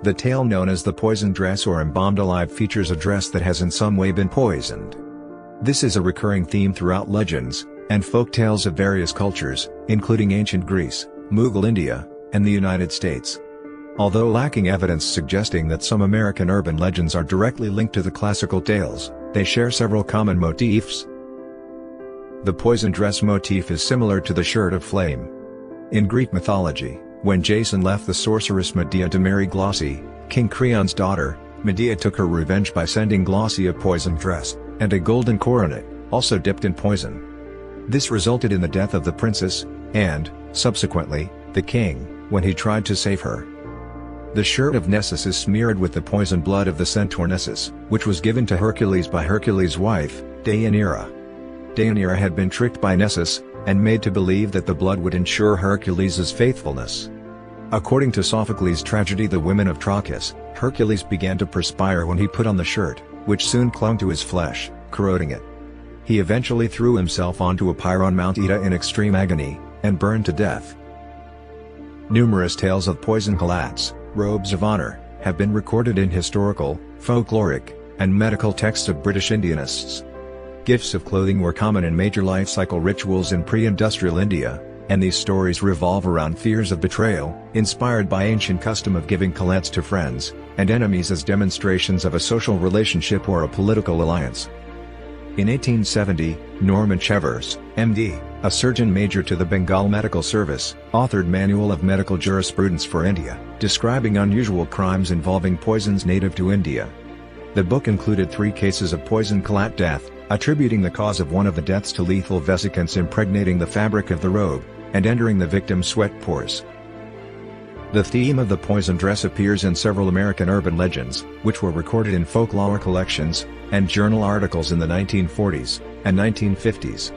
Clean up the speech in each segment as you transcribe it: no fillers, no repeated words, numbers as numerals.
The tale known as the poisoned dress or embalmed alive features a dress that has in some way been poisoned. This is a recurring theme throughout legends and folk tales of various cultures, including ancient Greece, Mughal India, and the United States. Although lacking evidence suggesting that some American urban legends are directly linked to the classical tales, they share several common motifs. The poisoned dress motif is similar to the shirt of flame. In Greek mythology, when Jason left the sorceress Medea to marry Glauce, King Creon's daughter, Medea took her revenge by sending Glauce a poisoned dress and a golden coronet, also dipped in poison. This resulted in the death of the princess, and, subsequently, the king, when he tried to save her. The Shirt of Nessus is smeared with the poisoned blood of the centaur Nessus, which was given to Hercules by Hercules' wife, Deianira. Deianira had been tricked by Nessus, and made to believe that the blood would ensure Hercules' faithfulness. According to Sophocles' tragedy The Women of Trachis, Hercules began to perspire when he put on the shirt, which soon clung to his flesh, corroding it. He eventually threw himself onto a pyre on Mount Oeta in extreme agony, and burned to death. Numerous tales of poison halats, robes of honor, have been recorded in historical, folkloric, and medical texts of British Indianists. Gifts of clothing were common in major life cycle rituals in pre-industrial India, and these stories revolve around fears of betrayal, inspired by ancient custom of giving halats to friends and enemies as demonstrations of a social relationship or a political alliance. In 1870, Norman Chevers, M.D., a surgeon major to the Bengal Medical Service, authored Manual of Medical Jurisprudence for India, describing unusual crimes involving poisons native to India. The book included 3 cases of poison halat death, attributing the cause of one of the deaths to lethal vesicants impregnating the fabric of the robe, and entering the victim's sweat pores. The theme of the poison dress appears in several American urban legends, which were recorded in folklore collections and journal articles in the 1940s and 1950s.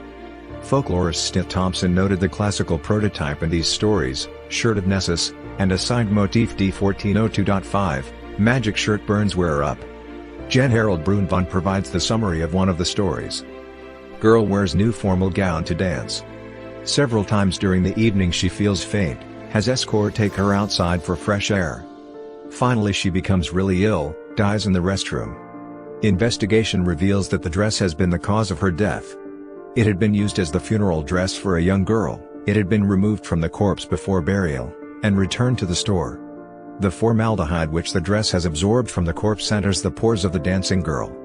Folklorist Stith Thompson noted the classical prototype in these stories, Shirt of Nessus, and assigned motif D1402.5, Magic Shirt Burns Wearer Up. Jen Harold Brunvon provides the summary of one of the stories. Girl wears new formal gown to dance. Several times during the evening she feels faint, has escort take her outside for fresh air. Finally she becomes really ill, dies in the restroom. Investigation reveals that the dress has been the cause of her death. It had been used as the funeral dress for a young girl, it had been removed from the corpse before burial, and returned to the store. The formaldehyde which the dress has absorbed from the corpse enters the pores of the dancing girl.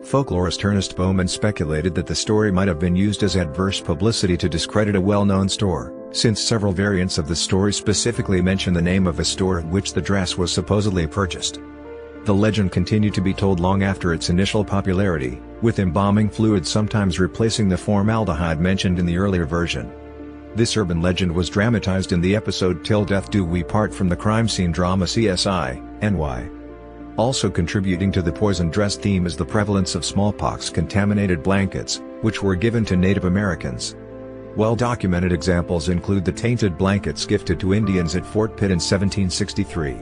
Folklorist Ernest Bowman speculated that the story might have been used as adverse publicity to discredit a well-known store, since several variants of the story specifically mention the name of a store at which the dress was supposedly purchased. The legend continued to be told long after its initial popularity, with embalming fluid sometimes replacing the formaldehyde mentioned in the earlier version. This urban legend was dramatized in the episode Till Death Do We Part from the crime scene drama CSI, NY. Also contributing to the poison dress theme is the prevalence of smallpox-contaminated blankets, which were given to Native Americans. Well-documented examples include the tainted blankets gifted to Indians at Fort Pitt in 1763.